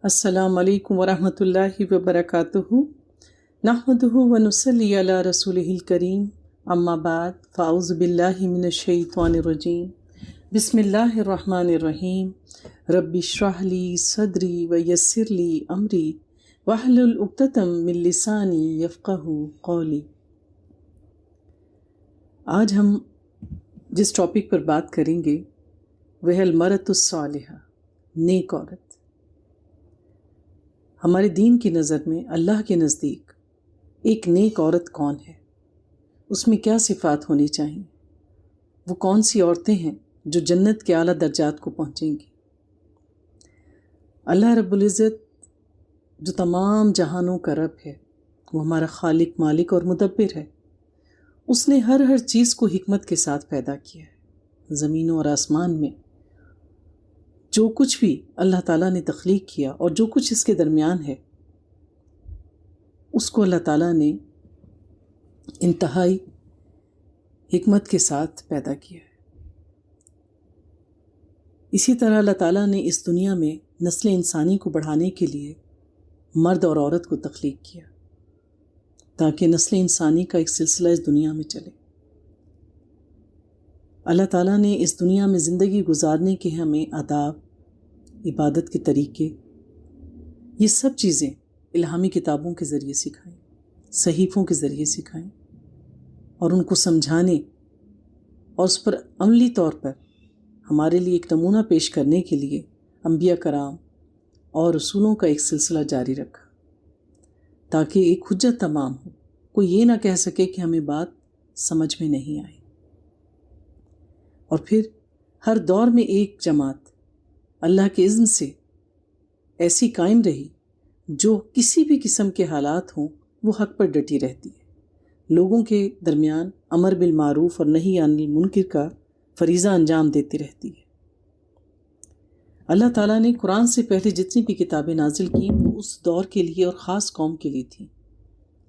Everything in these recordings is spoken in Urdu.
السلام علیکم ورحمۃ اللہ وبرکاتہ۔ نحمدہ ونصلی علی رسولہ الکریم، اما بعد فاعوذ باللہ من الشیطان الرجیم، بسم اللہ الرحمن الرحیم۔ رب اشرح لی صدری ویسر لی امری واحلل عقدۃ من لسانی یفقہوا قولی۔ آج ہم جس ٹاپک پر بات کریں گے وہ ہے المرأۃ الصالحہ، نیک عورت۔ ہمارے دین کی نظر میں اللہ کے نزدیک ایک نیک عورت کون ہے، اس میں کیا صفات ہونی چاہیے، وہ کون سی عورتیں ہیں جو جنت کے اعلیٰ درجات کو پہنچیں گی۔ اللہ رب العزت جو تمام جہانوں کا رب ہے، وہ ہمارا خالق، مالک اور مدبر ہے۔ اس نے ہر چیز کو حکمت کے ساتھ پیدا کیا ہے۔ زمینوں اور آسمان میں جو کچھ بھی اللہ تعالیٰ نے تخلیق کیا اور جو کچھ اس کے درمیان ہے، اس کو اللہ تعالیٰ نے انتہائی حکمت کے ساتھ پیدا کیا ہے۔ اسی طرح اللہ تعالیٰ نے اس دنیا میں نسل انسانی کو بڑھانے کے لیے مرد اور عورت کو تخلیق کیا تاکہ نسل انسانی کا ایک سلسلہ اس دنیا میں چلے۔ اللہ تعالیٰ نے اس دنیا میں زندگی گزارنے کے ہمیں آداب، عبادت کے طریقے، یہ سب چیزیں الہامی کتابوں کے ذریعے سکھائیں، صحیفوں کے ذریعے سکھائیں، اور ان کو سمجھانے اور اس پر عملی طور پر ہمارے لیے ایک نمونہ پیش کرنے کے لیے انبیاء کرام اور رسولوں کا ایک سلسلہ جاری رکھا تاکہ ایک حجت تمام ہو، کوئی یہ نہ کہہ سکے کہ ہمیں بات سمجھ میں نہیں آئی۔ اور پھر ہر دور میں ایک جماعت اللہ کے اذن سے ایسی قائم رہی جو کسی بھی قسم کے حالات ہوں وہ حق پر ڈٹی رہتی ہے، لوگوں کے درمیان امر بالمعروف اور نہی عن المنکر کا فریضہ انجام دیتی رہتی ہے۔ اللہ تعالیٰ نے قرآن سے پہلے جتنی بھی کتابیں نازل کیں وہ اس دور کے لیے اور خاص قوم کے لیے تھیں،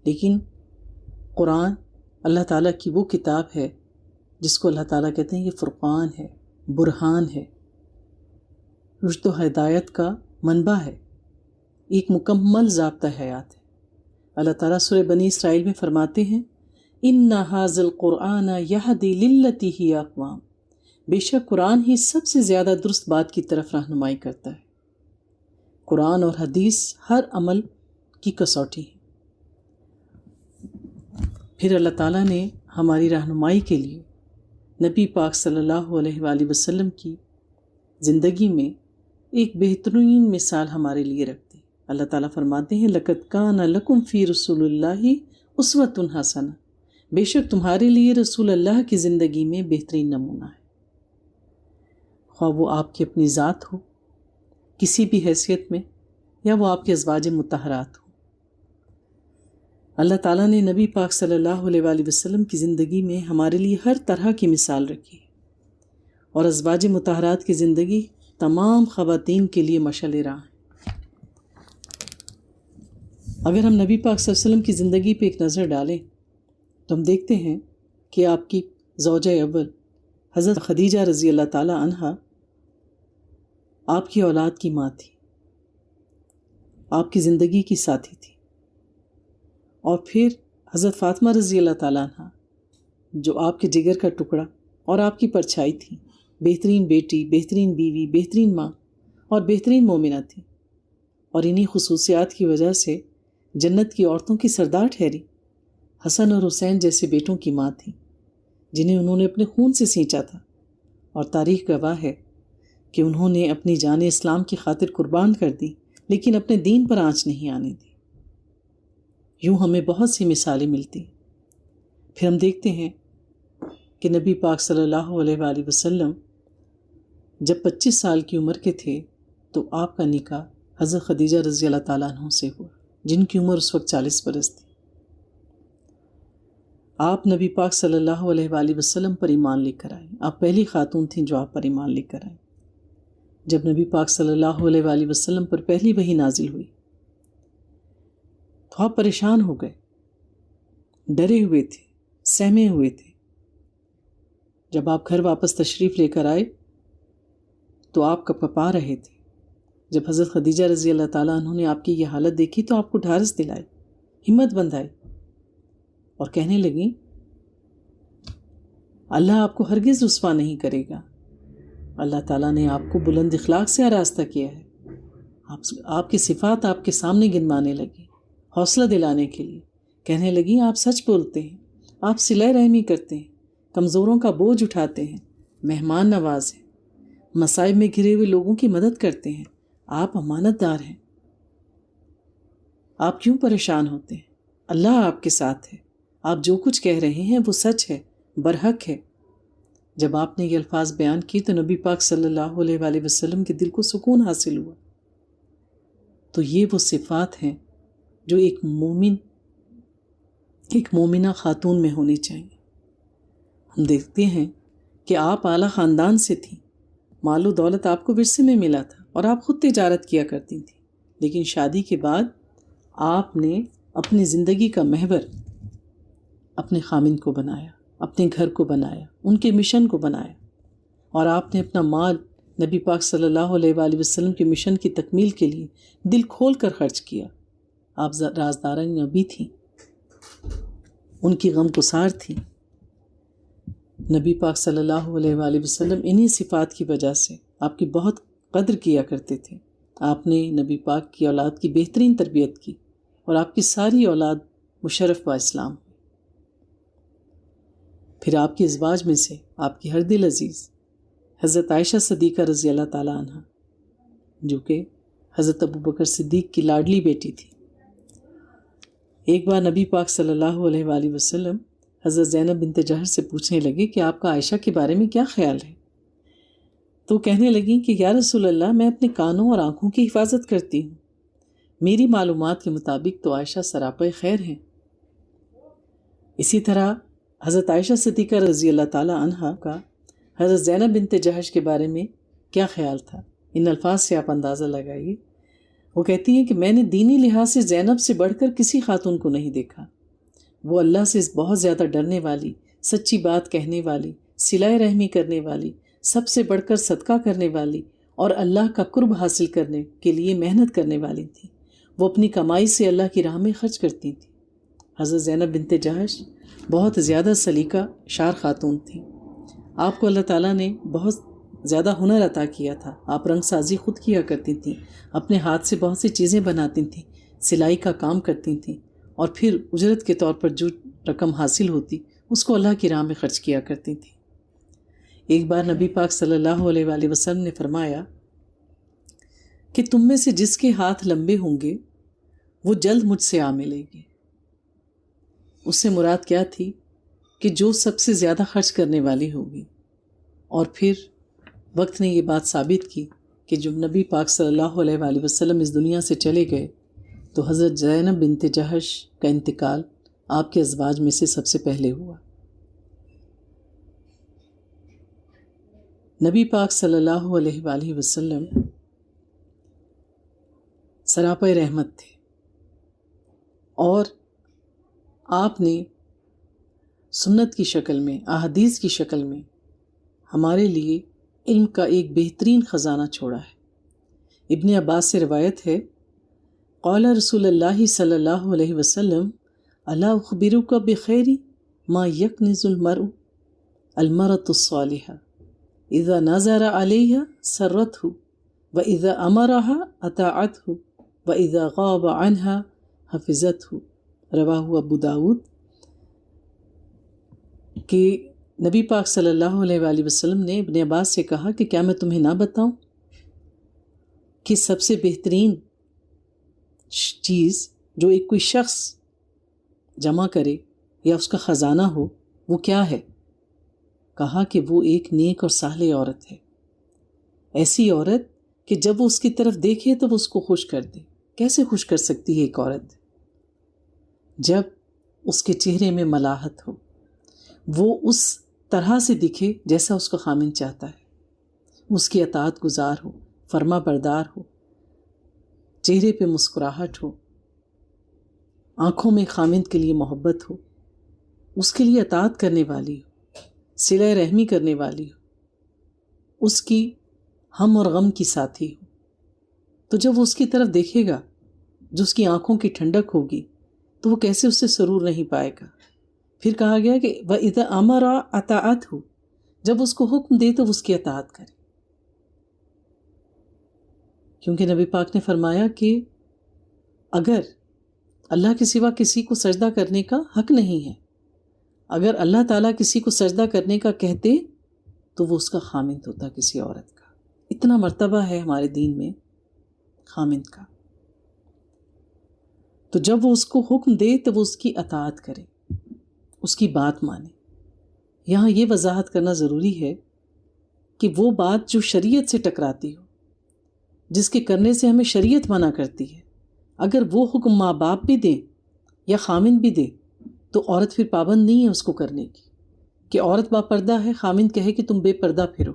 لیکن قرآن اللہ تعالیٰ کی وہ کتاب ہے جس کو اللہ تعالیٰ کہتے ہیں یہ فرقان ہے، برہان ہے، رشد و ہدایت کا منبع ہے، ایک مکمل ضابطہ حیات ہے۔ اللہ تعالیٰ سورہ بنی اسرائیل میں فرماتے ہیں اِنَّ هَٰذَا الْقُرْآنَ يَهْدِي لِلَّتِي هِیَ اقوام، بے شک قرآن ہی سب سے زیادہ درست بات کی طرف رہنمائی کرتا ہے۔ قرآن اور حدیث ہر عمل کی کسوٹی ہے۔ پھر اللہ تعالیٰ نے ہماری رہنمائی کے لیے نبی پاک صلی اللہ علیہ وآلہ وسلم کی زندگی میں ایک بہترین مثال ہمارے لیے رکھتی۔ اللہ تعالیٰ فرماتے ہیں لَقَدْ كَانَ لَكُمْ فِي رَسُولِ اللَّهِ أُسْوَةٌ حَسَنَةٌ، بے شک تمہارے لیے رسول اللہ کی زندگی میں بہترین نمونہ ہے، خواہ وہ آپ کی اپنی ذات ہو کسی بھی حیثیت میں یا وہ آپ کے ازواج مطہرات ہوں۔ اللہ تعالیٰ نے نبی پاک صلی اللہ علیہ وآلہ وسلم کی زندگی میں ہمارے لیے ہر طرح کی مثال رکھی، اور ازواج مطہرات کی زندگی تمام خواتین کے لیے مشعل راہ ہے۔ اگر ہم نبی پاک صلی اللہ علیہ وسلم کی زندگی پہ ایک نظر ڈالیں تو ہم دیکھتے ہیں کہ آپ کی زوجہ اول حضرت خدیجہ رضی اللہ تعالی عنہا آپ کی اولاد کی ماں تھی، آپ کی زندگی کی ساتھی تھی، اور پھر حضرت فاطمہ رضی اللہ تعالیٰ عنہ جو آپ کے جگر کا ٹکڑا اور آپ کی پرچھائی تھی، بہترین بیٹی، بہترین بیوی، بہترین ماں اور بہترین مومنہ تھی، اور انہی خصوصیات کی وجہ سے جنت کی عورتوں کی سردار ٹھہری۔ حسن اور حسین جیسے بیٹوں کی ماں تھی جنہیں انہوں نے اپنے خون سے سینچا تھا، اور تاریخ گواہ ہے کہ انہوں نے اپنی جان اسلام کی خاطر قربان کر دی لیکن اپنے دین پر آنچ نہیں آنے دی۔ یوں ہمیں بہت سی مثالیں ملتی۔ پھر ہم دیکھتے ہیں کہ نبی پاک صلی اللہ علیہ وآلہ وسلم جب 25 سال کی عمر کے تھے تو آپ کا نکاح حضرت خدیجہ رضی اللہ تعالیٰ عنہ سے ہوا، جن کی عمر اس وقت 40 برس تھی۔ آپ نبی پاک صلی اللہ علیہ وآلہ وسلم پر ایمان لے کر آئیں، آپ پہلی خاتون تھیں جو آپ پر ایمان لے کر آئیں۔ جب نبی پاک صلی اللہ علیہ وآلہ وسلم پر پہلی وحی نازل ہوئی تو آپ پریشان ہو گئے، ڈرے ہوئے تھے، سہمے ہوئے تھے۔ جب آپ گھر واپس تشریف لے کر آئے تو آپ کپکپا رہے تھے، جب حضرت خدیجہ رضی اللہ تعالیٰ عنہ نے آپ کی یہ حالت دیکھی تو آپ کو ڈھارس دلائی، ہمت بندھائی اور کہنے لگیں اللہ آپ کو ہرگز رسوا نہیں کرے گا، اللہ تعالیٰ نے آپ کو بلند اخلاق سے آراستہ کیا ہے۔ آپ کی صفات آپ کے سامنے گنوانے لگی، حوصلہ دلانے کے لیے کہنے لگی آپ سچ بولتے ہیں، آپ صلہ رحمی کرتے ہیں، کمزوروں کا بوجھ اٹھاتے ہیں، مہمان نواز ہیں، مصائب میں گھرے ہوئے لوگوں کی مدد کرتے ہیں، آپ امانت دار ہیں، آپ کیوں پریشان ہوتے ہیں؟ اللہ آپ کے ساتھ ہے، آپ جو کچھ کہہ رہے ہیں وہ سچ ہے، برحق ہے۔ جب آپ نے یہ الفاظ بیان کی تو نبی پاک صلی اللہ علیہ وآلہ وسلم کے دل کو سکون حاصل ہوا۔ تو یہ وہ صفات ہیں جو ایک مومنہ خاتون میں ہونی چاہیے۔ ہم دیکھتے ہیں کہ آپ اعلیٰ خاندان سے تھیں، مال و دولت آپ کو ورثے میں ملا تھا اور آپ خود تجارت کیا کرتی تھیں، لیکن شادی کے بعد آپ نے اپنی زندگی کا محور اپنے خامند کو بنایا، اپنے گھر کو بنایا، ان کے مشن کو بنایا، اور آپ نے اپنا مال نبی پاک صلی اللہ علیہ وآلہ وسلم کے مشن کی تکمیل کے لیے دل کھول کر خرچ کیا۔ آپ رازدارہ نبی تھیں، ان کی غم گسار تھیں۔ نبی پاک صلی اللہ علیہ وآلہ وسلم انہی صفات کی وجہ سے آپ کی بہت قدر کیا کرتے تھے۔ آپ نے نبی پاک کی اولاد کی بہترین تربیت کی اور آپ کی ساری اولاد مشرف با اسلام ہوئی۔ پھر آپ کے ازواج میں سے آپ کی ہر دل عزیز حضرت عائشہ صدیقہ رضی اللہ تعالیٰ عنہ، جو کہ حضرت ابوبکر صدیق کی لاڈلی بیٹی تھی۔ ایک بار نبی پاک صلی اللہ علیہ وآلہ وسلم حضرت زینب بنت جحش سے پوچھنے لگے کہ آپ کا عائشہ کے بارے میں کیا خیال ہے؟ تو کہنے لگیں کہ یا رسول اللہ، میں اپنے کانوں اور آنکھوں کی حفاظت کرتی ہوں، میری معلومات کے مطابق تو عائشہ سراپے خیر ہیں۔ اسی طرح حضرت عائشہ صدیقہ رضی اللہ تعالیٰ عنہ کا حضرت زینب بنت جحش کے بارے میں کیا خیال تھا؟ ان الفاظ سے آپ اندازہ لگائیے۔ وہ کہتی ہیں کہ میں نے دینی لحاظ سے زینب سے بڑھ کر کسی خاتون کو نہیں دیکھا۔ وہ اللہ سے بہت زیادہ ڈرنے والی، سچی بات کہنے والی، صلہ رحمی کرنے والی، سب سے بڑھ کر صدقہ کرنے والی اور اللہ کا قرب حاصل کرنے کے لیے محنت کرنے والی تھی۔ وہ اپنی کمائی سے اللہ کی راہ میں خرچ کرتی تھی۔ حضرت زینب بنت جحش بہت زیادہ سلیقہ شار خاتون تھیں۔ آپ کو اللہ تعالیٰ نے بہت زیادہ ہنر عطا کیا تھا۔ آپ رنگ سازی خود کیا کرتی تھیں، اپنے ہاتھ سے بہت سی چیزیں بناتی تھیں، سلائی کا کام کرتی تھیں، اور پھر اجرت کے طور پر جو رقم حاصل ہوتی اس کو اللہ کی راہ میں خرچ کیا کرتی تھیں۔ ایک بار نبی پاک صلی اللہ علیہ وآلہ وسلم نے فرمایا کہ تم میں سے جس کے ہاتھ لمبے ہوں گے وہ جلد مجھ سے آ ملے گی۔ اس سے مراد کیا تھی کہ جو سب سے زیادہ خرچ کرنے والی ہوگی۔ اور پھر وقت نے یہ بات ثابت کی کہ جب نبی پاک صلی اللہ علیہ وآلہ وسلم اس دنیا سے چلے گئے تو حضرت زینب بنت جحش کا انتقال آپ کے ازواج میں سے سب سے پہلے ہوا۔ نبی پاک صلی اللہ علیہ وآلہ وسلم سراپے رحمت تھے، اور آپ نے سنت کی شکل میں، احادیث کی شکل میں ہمارے لیے علم کا ایک بہترین خزانہ چھوڑا ہے۔ ابن عباس سے روایت ہے، قال رسول اللہ صلی اللہ علیہ وسلم الا اخبرک بخیر ما یکنز المرء المرأة الصالحة اذا نظر علیہا سرته واذا امرها اطاعته واذا غاب عنها حفظته۔ رواہ ابو داود۔ کہ نبی پاک صلی اللہ علیہ وآلہ وسلم نے ابن عباس سے کہا کہ کیا میں تمہیں نہ بتاؤں کہ سب سے بہترین چیز جو ایک کوئی شخص جمع کرے یا اس کا خزانہ ہو وہ کیا ہے؟ کہا کہ وہ ایک نیک اور صالح عورت ہے، ایسی عورت کہ جب وہ اس کی طرف دیکھے تو وہ اس کو خوش کر دے۔ کیسے خوش کر سکتی ہے ایک عورت؟ جب اس کے چہرے میں ملاحت ہو، وہ اس طرح سے دکھے جیسا اس کا خامند چاہتا ہے، اس کی اطاعت گزار ہو، فرما بردار ہو، چہرے پہ مسکراہٹ ہو، آنکھوں میں خامند کے لیے محبت ہو، اس کے لیے اطاعت کرنے والی ہو، صلہ رحمی کرنے والی ہو، اس کی ہم اور غم کی ساتھی ہو۔ تو جب وہ اس کی طرف دیکھے گا جو اس کی آنکھوں کی ٹھنڈک ہوگی تو وہ کیسے اس سے سرور نہیں پائے گا. پھر کہا گیا کہ وَإِذَا أَمَرَ أَطَاعَتْهُ، جب اس کو حکم دے تو اس کی اطاعت کرے. کیونکہ نبی پاک نے فرمایا کہ اگر اللہ کے سوا کسی کو سجدہ کرنے کا حق نہیں ہے، اگر اللہ تعالیٰ کسی کو سجدہ کرنے کا کہتے تو وہ اس کا خامند ہوتا کسی عورت کا. اتنا مرتبہ ہے ہمارے دین میں خامند کا. تو جب وہ اس کو حکم دے تو وہ اس کی اطاعت کرے، اس کی بات مانے. یہاں یہ وضاحت کرنا ضروری ہے کہ وہ بات جو شریعت سے ٹکراتی ہو، جس کے کرنے سے ہمیں شریعت منع کرتی ہے، اگر وہ حکم ماں باپ بھی دیں یا خامند بھی دے تو عورت پھر پابند نہیں ہے اس کو کرنے کی. کہ عورت با پردہ ہے، خامند کہے کہ تم بے پردہ پھرو،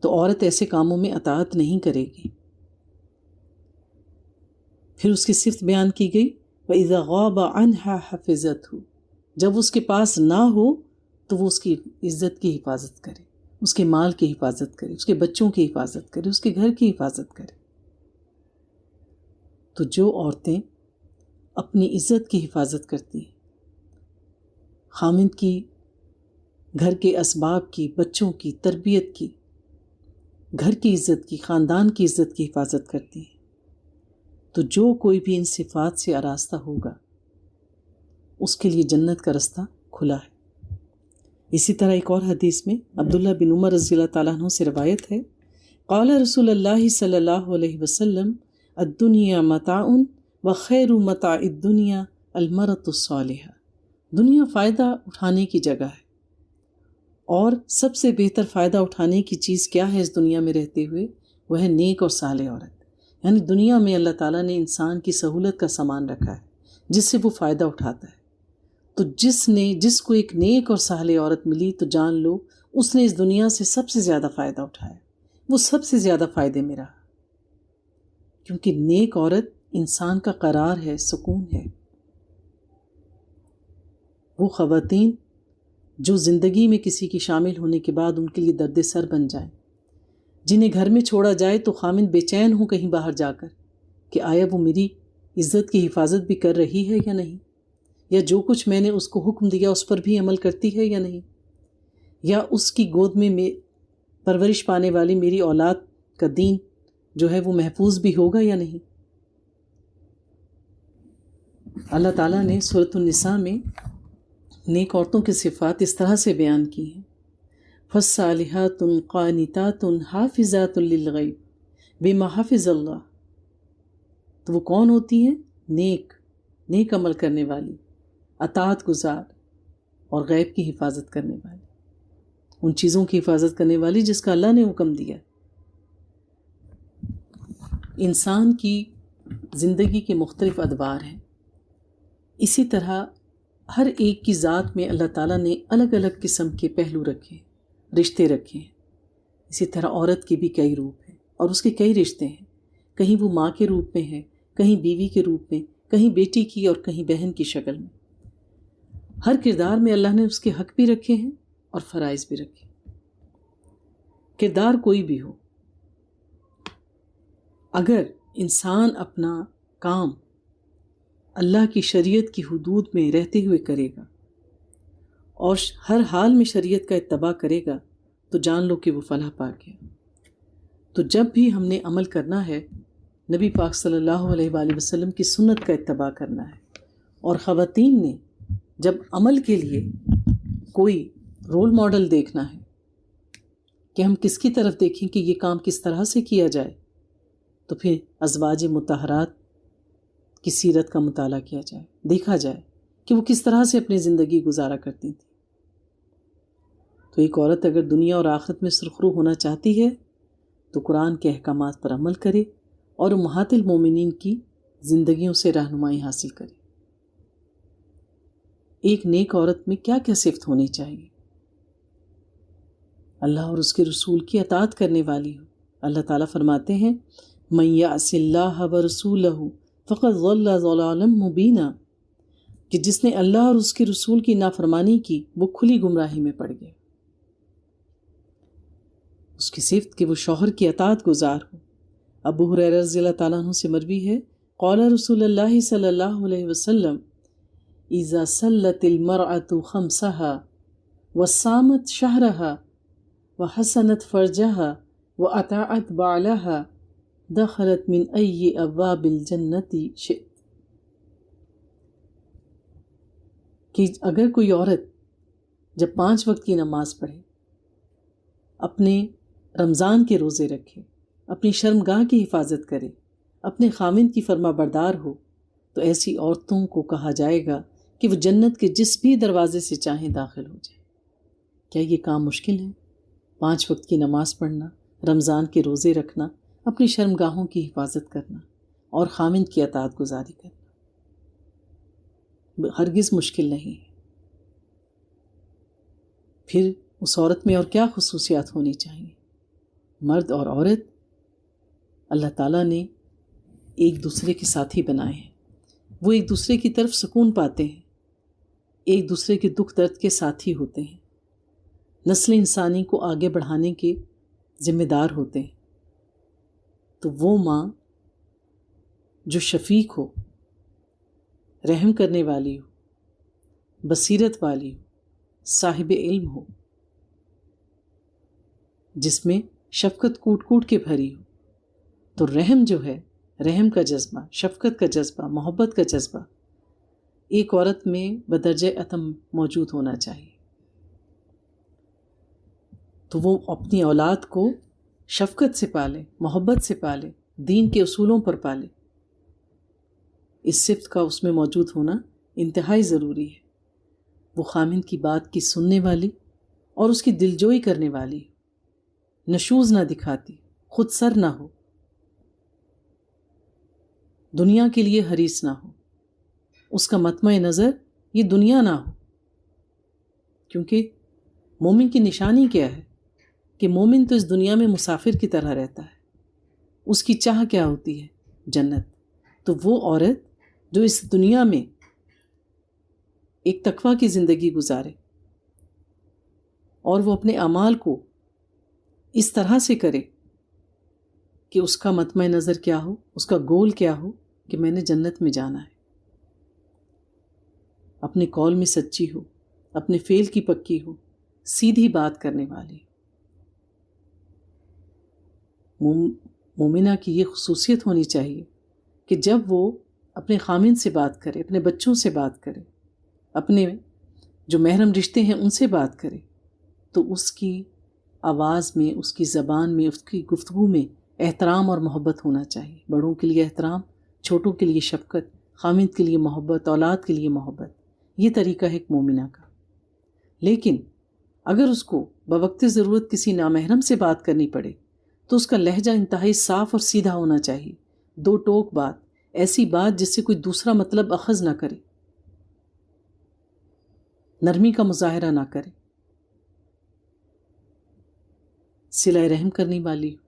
تو عورت ایسے کاموں میں اطاعت نہیں کرے گی. پھر اس کی صفت بیان کی گئی وَإِذَا غَابَ عَنْهَا حَفِظَتْهُ، جب اس کے پاس نہ ہو تو وہ اس کی عزت کی حفاظت کرے، اس کے مال کی حفاظت کرے، اس کے بچوں کی حفاظت کرے، اس کے گھر کی حفاظت کرے. تو جو عورتیں اپنی عزت کی حفاظت کرتی ہیں، خامند کی، گھر کے اسباب کی، بچوں کی تربیت کی، گھر کی عزت کی، خاندان کی عزت کی حفاظت کرتی ہیں، تو جو کوئی بھی ان صفات سے آراستہ ہوگا اس کے لیے جنت کا رستہ کھلا ہے. اسی طرح ایک اور حدیث میں عبداللہ بن عمر رضی اللہ تعالیٰ عنہ سے روایت ہے، قال رسول اللہ صلی اللہ علیہ وسلم الدنیا متاع وخیر متاع الدنیا المرأة الصالحہ. دنیا فائدہ اٹھانے کی جگہ ہے، اور سب سے بہتر فائدہ اٹھانے کی چیز کیا ہے اس دنیا میں رہتے ہوئے؟ وہ ہے نیک اور صالح عورت. یعنی دنیا میں اللہ تعالیٰ نے انسان کی سہولت کا سامان رکھا ہے جس سے وہ فائدہ اٹھاتا ہے. تو جس کو ایک نیک اور صالح عورت ملی تو جان لو اس نے اس دنیا سے سب سے زیادہ فائدہ اٹھایا، وہ سب سے زیادہ فائدے میں رہا. کیونکہ نیک عورت انسان کا قرار ہے، سکون ہے. وہ خواتین جو زندگی میں کسی کی شامل ہونے کے بعد ان کے لیے درد سر بن جائیں، جنہیں گھر میں چھوڑا جائے تو خامند بے چین ہوں کہیں باہر جا کر کہ آیا وہ میری عزت کی حفاظت بھی کر رہی ہے یا نہیں، یا جو کچھ میں نے اس کو حکم دیا اس پر بھی عمل کرتی ہے یا نہیں، یا اس کی گود میں پرورش پانے والی میری اولاد کا دین جو ہے وہ محفوظ بھی ہوگا یا نہیں. اللہ تعالیٰ نے سورۃ النساء میں نیک عورتوں کی صفات اس طرح سے بیان کی ہیں، فالصالحات قانتات حافظات للغیب بما حفظ اللہ. تو وہ کون ہوتی ہیں؟ نیک عمل کرنے والی، اطاعت گزار اور غیب کی حفاظت کرنے والی، ان چیزوں کی حفاظت کرنے والی جس کا اللہ نے حکم دیا. انسان کی زندگی کے مختلف ادوار ہیں، اسی طرح ہر ایک کی ذات میں اللہ تعالیٰ نے الگ الگ قسم کے پہلو رکھے، رشتے رکھے ہیں. اسی طرح عورت کے بھی کئی روپ ہیں اور اس کے کئی رشتے ہیں. کہیں وہ ماں کے روپ میں ہے، کہیں بیوی کے روپ میں، کہیں بیٹی کی اور کہیں بہن کی شکل میں. ہر کردار میں اللہ نے اس کے حق بھی رکھے ہیں اور فرائض بھی رکھے. کردار کوئی بھی ہو، اگر انسان اپنا کام اللہ کی شریعت کی حدود میں رہتے ہوئے کرے گا اور ہر حال میں شریعت کا اتباع کرے گا تو جان لو کہ وہ فلاح پا گیا. تو جب بھی ہم نے عمل کرنا ہے نبی پاک صلی اللہ علیہ وآلہ وسلم کی سنت کا اتباع کرنا ہے. اور خواتین نے جب عمل کے لیے کوئی رول ماڈل دیکھنا ہے کہ ہم کس کی طرف دیکھیں کہ یہ کام کس طرح سے کیا جائے، تو پھر ازواج مطہرات کی سیرت کا مطالعہ کیا جائے، دیکھا جائے کہ وہ کس طرح سے اپنی زندگی گزارا کرتی تھیں. تو ایک عورت اگر دنیا اور آخرت میں سرخرو ہونا چاہتی ہے تو قرآن کے احکامات پر عمل کرے اور امہات المومنین کی زندگیوں سے رہنمائی حاصل کرے. ایک نیک عورت میں کیا کیا صفت ہونی چاہیے؟ اللہ اور اس کے رسول کی اطاعت کرنے والی ہو. اللہ تعالیٰ فرماتے ہیں من یعص اللہ ورسولہ فقد ضل ضلالا مبینا، کہ جس نے اللہ اور اس کے رسول کی نافرمانی کی وہ کھلی گمراہی میں پڑ گیا. اس کی صفت کہ وہ شوہر کی اطاعت گزار ہو۔ ابو ہریرہ رضی اللہ تعالیٰ عنہ سے مروی ہے، قال رسول اللہ صلی اللہ علیہ وسلم اذا صلت المرأة خمسها وصامت شهرها وحسنت فرجها وأطاعت بعلها دخلت من أي أبواب الجنة شئت۔ کہ اگر کوئی عورت جب 5 وقت کی نماز پڑھے، اپنے رمضان کے روزے رکھے، اپنی شرمگاہ کی حفاظت کرے، اپنے خاوند کی فرما بردار ہو، تو ایسی عورتوں کو کہا جائے گا کہ وہ جنت کے جس بھی دروازے سے چاہیں داخل ہو جائیں۔ کیا یہ کام مشکل ہے؟ 5 وقت کی نماز پڑھنا، رمضان کے روزے رکھنا، اپنی شرمگاہوں کی حفاظت کرنا اور خاوند کی اطاعت گزاری کرنا ہرگز مشکل نہیں ہے۔ پھر اس عورت میں اور کیا خصوصیات ہونی چاہیے؟ مرد اور عورت اللہ تعالیٰ نے ایک دوسرے کے ساتھی بنائے ہیں، وہ ایک دوسرے کی طرف سکون پاتے ہیں، ایک دوسرے کے دکھ درد کے ساتھی ہوتے ہیں، نسل انسانی کو آگے بڑھانے کے ذمہ دار ہوتے ہیں۔ تو وہ ماں جو شفیق ہو، رحم کرنے والی ہو، بصیرت والی ہو، صاحب علم ہو، جس میں شفقت کوٹ کوٹ کے بھری ہو، تو رحم جو ہے، رحم کا جذبہ، شفقت کا جذبہ، محبت کا جذبہ ایک عورت میں بدرجہ اتم موجود ہونا چاہیے۔ تو وہ اپنی اولاد کو شفقت سے پالے، محبت سے پالے، دین کے اصولوں پر پالے۔ اس صفت کا اس میں موجود ہونا انتہائی ضروری ہے۔ وہ خاوند کی بات کی سننے والی اور اس کی دلجوئی کرنے والی، نشوز نہ دکھاتی، خود سر نہ ہو، دنیا کے لیے حریص نہ ہو، اس کا مطمع نظر یہ دنیا نہ ہو۔ کیونکہ مومن کی نشانی کیا ہے کہ مومن تو اس دنیا میں مسافر کی طرح رہتا ہے، اس کی چاہ کیا ہوتی ہے؟ جنت۔ تو وہ عورت جو اس دنیا میں ایک تقویٰ کی زندگی گزارے اور وہ اپنے اعمال کو اس طرح سے کرے کہ اس کا مطمع نظر کیا ہو، اس کا گول کیا ہو کہ میں نے جنت میں جانا ہے، اپنے قول میں سچی ہو، اپنے فعل کی پکی ہو، سیدھی بات کرنے والی۔ مومنہ کی یہ خصوصیت ہونی چاہیے کہ جب وہ اپنے خاوند سے بات کرے، اپنے بچوں سے بات کرے، اپنے جو محرم رشتے ہیں ان سے بات کرے، تو اس کی آواز میں، اس کی زبان میں، اس کی گفتگو میں احترام اور محبت ہونا چاہیے۔ بڑوں کے لیے احترام، چھوٹوں کے لیے شفقت، خاوند کے لیے محبت، اولاد کے لیے محبت، یہ طریقہ ہے ایک مومنہ کا۔ لیکن اگر اس کو بوقت ضرورت کسی نامحرم سے بات کرنی پڑے تو اس کا لہجہ انتہائی صاف اور سیدھا ہونا چاہیے، دو ٹوک بات، ایسی بات جس سے کوئی دوسرا مطلب اخذ نہ کرے، نرمی کا مظاہرہ نہ کرے، صلہ رحم کرنے والی ہو۔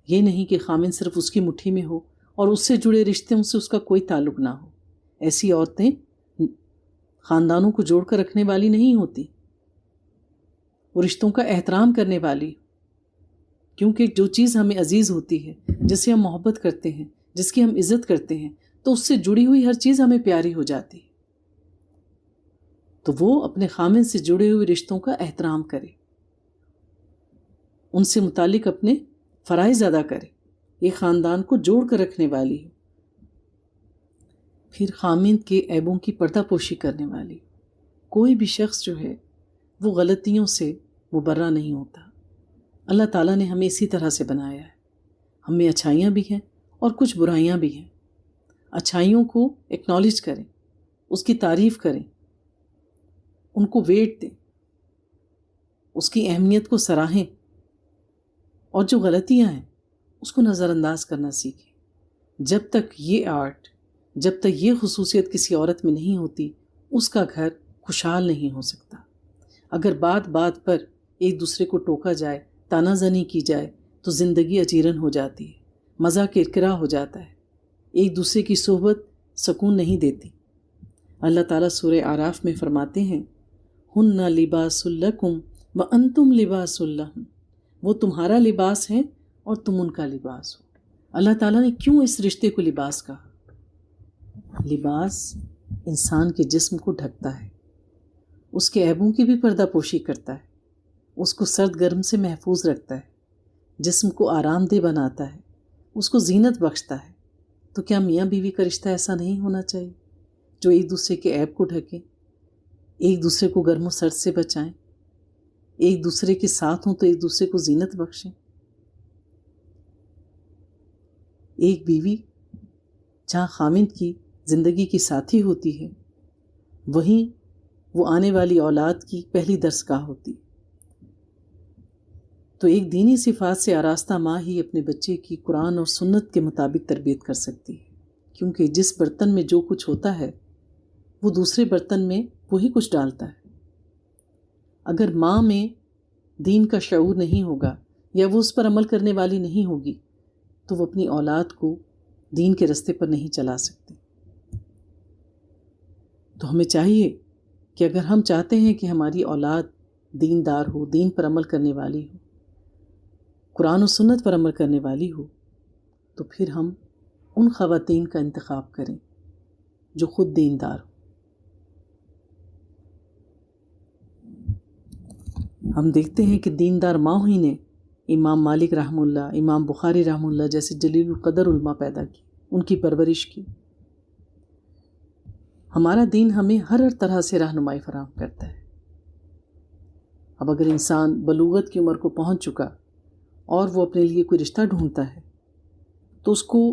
یہ نہیں کہ خاوند صرف اس کی مٹھی میں ہو اور اس سے جڑے رشتوں سے اس کا کوئی تعلق نہ ہو۔ ایسی عورتیں خاندانوں کو جوڑ کر رکھنے والی نہیں ہوتی، وہ رشتوں کا احترام کرنے والی، کیونکہ جو چیز ہمیں عزیز ہوتی ہے، جس سے ہم محبت کرتے ہیں، جس کی ہم عزت کرتے ہیں، تو اس سے جڑی ہوئی ہر چیز ہمیں پیاری ہو جاتی ہے۔ تو وہ اپنے خاوند سے جڑے ہوئے رشتوں کا احترام کرے، ان سے متعلق اپنے فرائض ادا کرے، یہ خاندان کو جوڑ کر رکھنے والی ہے۔ پھر خاوند کے عیبوں کی پردہ پوشی کرنے والی۔ کوئی بھی شخص جو ہے وہ غلطیوں سے مبرہ نہیں ہوتا۔ اللہ تعالیٰ نے ہمیں اسی طرح سے بنایا ہے، ہم میں اچھائیاں بھی ہیں اور کچھ برائیاں بھی ہیں۔ اچھائیوں کو ایکنالج کریں، اس کی تعریف کریں، ان کو ویٹ دیں، اس کی اہمیت کو سراہیں، اور جو غلطیاں ہیں اس کو نظر انداز کرنا سیکھیں۔ جب تک یہ آرٹ، جب تک یہ خصوصیت کسی عورت میں نہیں ہوتی، اس کا گھر خوشحال نہیں ہو سکتا۔ اگر بات بات پر ایک دوسرے کو ٹوکا جائے، تانا زنی کی جائے، تو زندگی اجیرن ہو جاتی ہے، مزہ کرکرا ہو جاتا ہے، ایک دوسرے کی صحبت سکون نہیں دیتی۔ اللہ تعالیٰ سورہ اعراف میں فرماتے ہیں، ہن لباس لکم وانتم لباس لہن، وہ تمہارا لباس ہے اور تم ان کا لباس ہو۔ اللہ تعالیٰ نے کیوں اس رشتے کو لباس کہا؟ لباس انسان کے جسم کو ڈھکتا ہے، اس کے عیبوں کی بھی پردہ پوشی کرتا ہے، اس کو سرد گرم سے محفوظ رکھتا ہے، جسم کو آرام دہ بناتا ہے، اس کو زینت بخشتا ہے۔ تو کیا میاں بیوی کا رشتہ ایسا نہیں ہونا چاہیے جو ایک دوسرے کے عیب کو ڈھکیں، ایک دوسرے کو گرم و سرد سے بچائیں، ایک دوسرے کے ساتھ ہوں تو ایک دوسرے کو زینت بخشیں؟ ایک بیوی جہاں خاوند کی زندگی کی ساتھی ہوتی ہے، وہیں وہ آنے والی اولاد کی پہلی درسگاہ ہوتی ہے۔ تو ایک دینی صفات سے آراستہ ماں ہی اپنے بچے کی قرآن اور سنت کے مطابق تربیت کر سکتی ہے، کیونکہ جس برتن میں جو کچھ ہوتا ہے وہ دوسرے برتن میں وہی کچھ ڈالتا ہے۔ اگر ماں میں دین کا شعور نہیں ہوگا یا وہ اس پر عمل کرنے والی نہیں ہوگی تو وہ اپنی اولاد کو دین کے رستے پر نہیں چلا سکتی۔ تو ہمیں چاہیے کہ اگر ہم چاہتے ہیں کہ ہماری اولاد دیندار ہو، دین پر عمل کرنے والی ہو، قرآن و سنت پر عمل کرنے والی ہو، تو پھر ہم ان خواتین کا انتخاب کریں جو خود دیندار ہو۔ ہم دیکھتے ہیں کہ دیندار ماں ہی نے امام مالک رحمہ اللہ، امام بخاری رحمہ اللہ جیسے جلیل القدر علماء پیدا کی، ان کی پرورش کی۔ ہمارا دین ہمیں ہر طرح سے رہنمائی فراہم کرتا ہے۔ اب اگر انسان بلوغت کی عمر کو پہنچ چکا اور وہ اپنے لیے کوئی رشتہ ڈھونڈتا ہے تو اس کو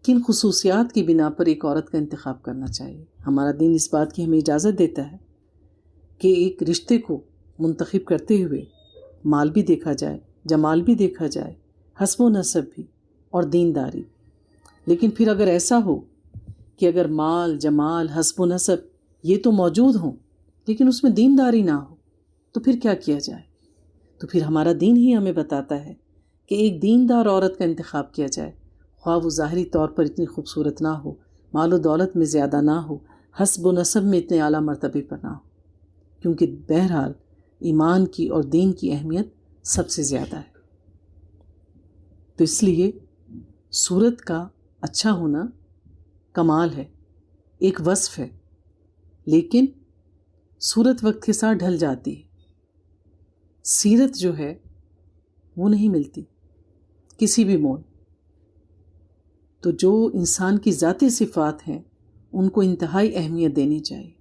کن خصوصیات کی بنا پر ایک عورت کا انتخاب کرنا چاہیے؟ ہمارا دین اس بات کی ہمیں اجازت دیتا ہے کہ ایک رشتے کو منتخب کرتے ہوئے مال بھی دیکھا جائے، جمال بھی دیکھا جائے، حسب و نسب بھی اور دینداری بھی۔ لیکن پھر اگر ایسا ہو کہ اگر مال، جمال، حسب و نسب یہ تو موجود ہوں لیکن اس میں دینداری نہ ہو تو پھر کیا کیا جائے؟ تو پھر ہمارا دین ہی ہمیں بتاتا ہے کہ ایک دیندار عورت کا انتخاب کیا جائے، خواہ وہ ظاہری طور پر اتنی خوبصورت نہ ہو، مال و دولت میں زیادہ نہ ہو، حسب و نسب میں اتنے اعلیٰ مرتبے پر نہ ہو، کیونکہ بہرحال ایمان کی اور دین کی اہمیت سب سے زیادہ ہے۔ تو اس لیے صورت کا اچھا ہونا کمال ہے، ایک وصف ہے، لیکن صورت وقت کے ساتھ ڈھل جاتی ہے، سیرت جو ہے وہ نہیں ملتی کسی بھی مول۔ تو جو انسان کی ذاتی صفات ہیں ان کو انتہائی اہمیت دینی چاہیے۔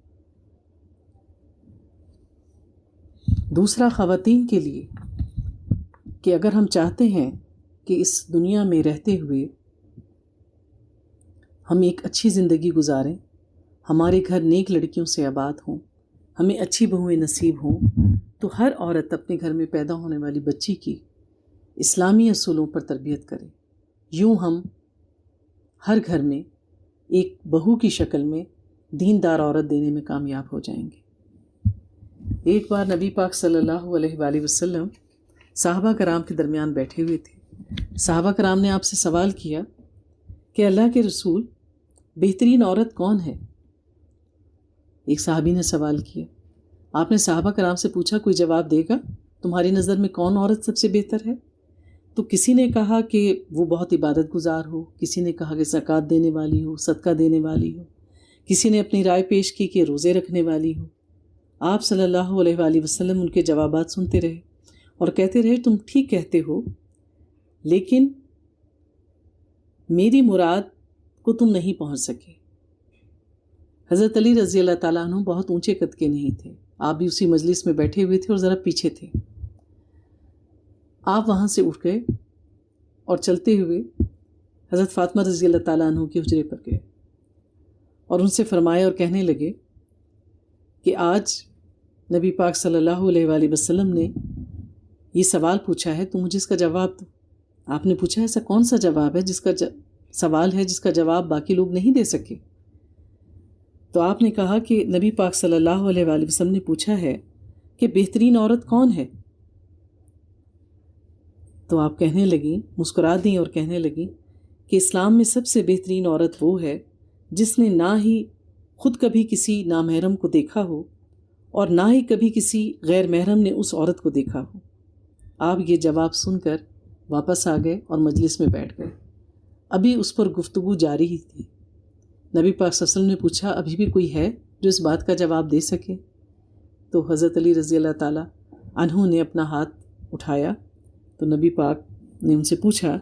دوسرا، خواتین کے لیے کہ اگر ہم چاہتے ہیں کہ اس دنیا میں رہتے ہوئے ہم ایک اچھی زندگی گزاریں، ہمارے گھر نیک لڑکیوں سے آباد ہوں، ہمیں اچھی بہویں نصیب ہوں، تو ہر عورت اپنے گھر میں پیدا ہونے والی بچی کی اسلامی اصولوں پر تربیت کرے۔ یوں ہم ہر گھر میں ایک بہو کی شکل میں دیندار عورت دینے میں کامیاب ہو جائیں گے۔ ایک بار نبی پاک صلی اللہ علیہ وآلہ وسلم صحابہ کرام کے درمیان بیٹھے ہوئے تھے۔ صحابہ کرام نے آپ سے سوال کیا کہ اللہ کے رسول، بہترین عورت کون ہے؟ ایک صحابی نے سوال کیا، آپ نے صحابہ کرام سے پوچھا کوئی جواب دے گا؟ تمہاری نظر میں کون عورت سب سے بہتر ہے؟ تو کسی نے کہا کہ وہ بہت عبادت گزار ہو، کسی نے کہا کہ زکوٰۃ دینے والی ہو، صدقہ دینے والی ہو، کسی نے اپنی رائے پیش کی کہ روزے رکھنے والی ہو۔ آپ صلی اللہ علیہ وآلہ وسلم ان کے جوابات سنتے رہے اور کہتے رہے تم ٹھیک کہتے ہو، لیکن میری مراد کو تم نہیں پہنچ سکے۔ حضرت علی رضی اللہ تعالیٰ عنہ بہت اونچے قد کے نہیں تھے، آپ بھی اسی مجلس میں بیٹھے ہوئے تھے اور ذرا پیچھے تھے۔ آپ وہاں سے اٹھ گئے اور چلتے ہوئے حضرت فاطمہ رضی اللہ تعالیٰ عنہ کے حجرے پر گئے اور ان سے فرمائے اور کہنے لگے کہ آج نبی پاک صلی اللہ علیہ وآلہ وسلم نے یہ سوال پوچھا ہے، تو مجھے اس کا جواب دو۔ آپ نے پوچھا ایسا کون سا جواب ہے جس کا سوال ہے جس کا جواب باقی لوگ نہیں دے سکے؟ تو آپ نے کہا کہ نبی پاک صلی اللہ علیہ وآلہ وسلم نے پوچھا ہے کہ بہترین عورت کون ہے؟ تو آپ کہنے لگیں، مسکرا دیں اور کہنے لگیں کہ اسلام میں سب سے بہترین عورت وہ ہے جس نے نہ ہی خود کبھی کسی نامحرم کو دیکھا ہو اور نہ ہی کبھی کسی غیر محرم نے اس عورت کو دیکھا ہو۔ آپ یہ جواب سن کر واپس آ گئے اور مجلس میں بیٹھ گئے۔ ابھی اس پر گفتگو جاری ہی تھی۔ نبی پاک صلی اللہ علیہ وسلم نے پوچھا ابھی بھی کوئی ہے جو اس بات کا جواب دے سکے؟ تو حضرت علی رضی اللہ تعالیٰ عنہ نے اپنا ہاتھ اٹھایا تو نبی پاک نے ان سے پوچھا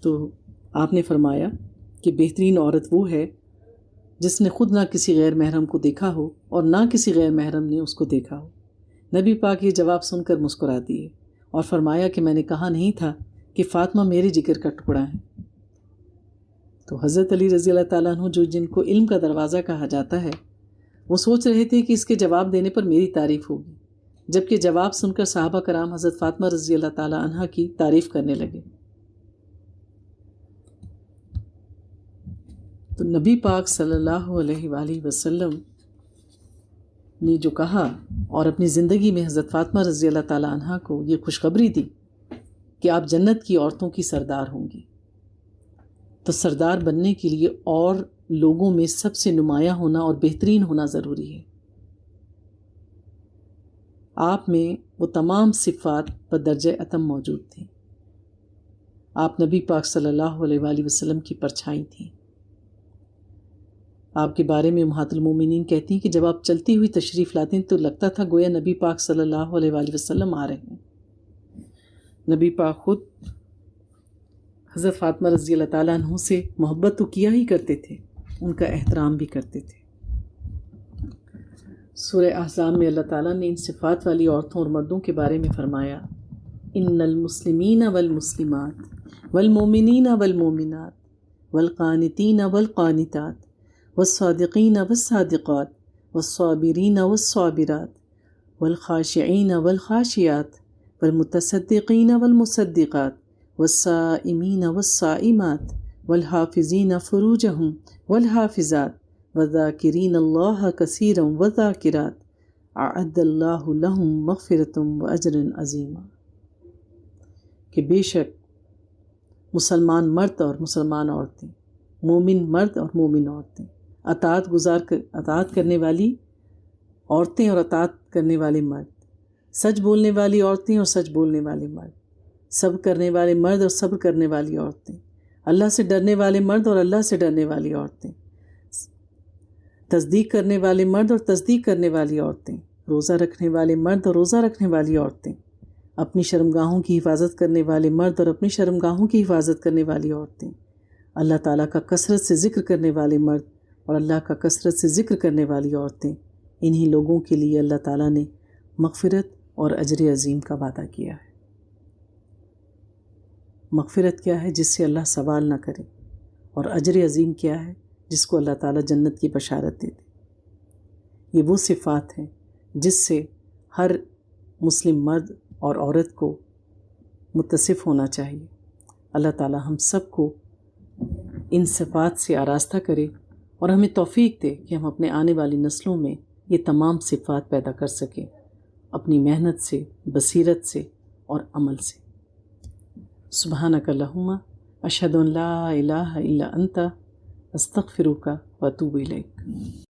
تو آپ نے فرمایا کہ بہترین عورت وہ ہے جس نے خود نہ کسی غیر محرم کو دیکھا ہو اور نہ کسی غیر محرم نے اس کو دیکھا ہو۔ نبی پاک یہ جواب سن کر مسکرا دیے اور فرمایا کہ میں نے کہا نہیں تھا کہ فاطمہ میرے جگر کا ٹکڑا ہے۔ تو حضرت علی رضی اللہ تعالیٰ عنہ جو جن کو علم کا دروازہ کہا جاتا ہے وہ سوچ رہے تھے کہ اس کے جواب دینے پر میری تعریف ہوگی، جبکہ جواب سن کر صحابہ کرام حضرت فاطمہ رضی اللہ تعالیٰ عنہ کی تعریف کرنے لگے۔ تو نبی پاک صلی اللہ علیہ وآلہ وسلم نے جو کہا اور اپنی زندگی میں حضرت فاطمہ رضی اللہ تعالیٰ عنہ کو یہ خوشخبری دی کہ آپ جنت کی عورتوں کی سردار ہوں گی، تو سردار بننے کے لیے اور لوگوں میں سب سے نمایاں ہونا اور بہترین ہونا ضروری ہے۔ آپ میں وہ تمام صفات بدرجہ اتم موجود تھیں۔ آپ نبی پاک صلی اللہ علیہ وآلہ وسلم کی پرچھائی تھیں۔ آپ کے بارے میں امہات المومنین کہتی ہیں کہ جب آپ چلتی ہوئی تشریف لاتے ہیں تو لگتا تھا گویا نبی پاک صلی اللہ علیہ وآلہ وسلم آ رہے ہیں۔ نبی پاک خود حضرت فاطمہ رضی اللہ تعالیٰ عنہ سے محبت تو کیا ہی کرتے تھے، ان کا احترام بھی کرتے تھے۔ سورہ احزاب میں اللہ تعالیٰ نے ان صفات والی عورتوں اور مردوں کے بارے میں فرمایا ان المسلمین والمسلمات والمؤمنین والمؤمنات والقانتین والقانتات والصادقین والصادقات والصابرین والصابرات والخاشعین والخاشعات والمتصدقین والمصدقات والصائمین والصائمات والحافظین فروجہم والحافظات وذاکرین اللہ کثیرا وذاکرات اعد اللہ لہم مغفرۃ واجر عظیما، کہ بے شک مسلمان مرد اور مسلمان عورتیں، مومن مرد اور مومن عورتیں، اطاعت کرنے والی عورتیں اور اطاعت کرنے والے مرد، سچ بولنے والی عورتیں اور سچ بولنے والے مرد، صبر کرنے والے مرد اور صبر کرنے والی عورتیں، اللہ سے ڈرنے والے مرد اور اللہ سے ڈرنے والی عورتیں، تصدیق کرنے والے مرد اور تصدیق کرنے والی عورتیں، روزہ رکھنے والے مرد اور روزہ رکھنے والی عورتیں، اپنی شرمگاہوں کی حفاظت کرنے والے مرد اور اپنی شرمگاہوں کی حفاظت کرنے والی عورتیں، اللہ تعالیٰ کا کثرت سے ذکر کرنے والے مرد اور اللہ کا کثرت سے ذکر کرنے والی عورتیں، انہی لوگوں کے لیے اللہ تعالیٰ نے مغفرت اور اجر عظیم کا وعدہ کیا ہے۔ مغفرت کیا ہے؟ جس سے اللہ سوال نہ کرے، اور اجر عظیم کیا ہے؟ جس کو اللہ تعالیٰ جنت کی بشارت دے دے۔ یہ وہ صفات ہیں جس سے ہر مسلم مرد اور عورت کو متصف ہونا چاہیے۔ اللہ تعالیٰ ہم سب کو ان صفات سے آراستہ کرے اور ہمیں توفیق دے کہ ہم اپنے آنے والی نسلوں میں یہ تمام صفات پیدا کر سکیں، اپنی محنت سے، بصیرت سے اور عمل سے۔ سبحانک اللہم اشہد ان لا الہ الا انت استغفرک واتوب الیک۔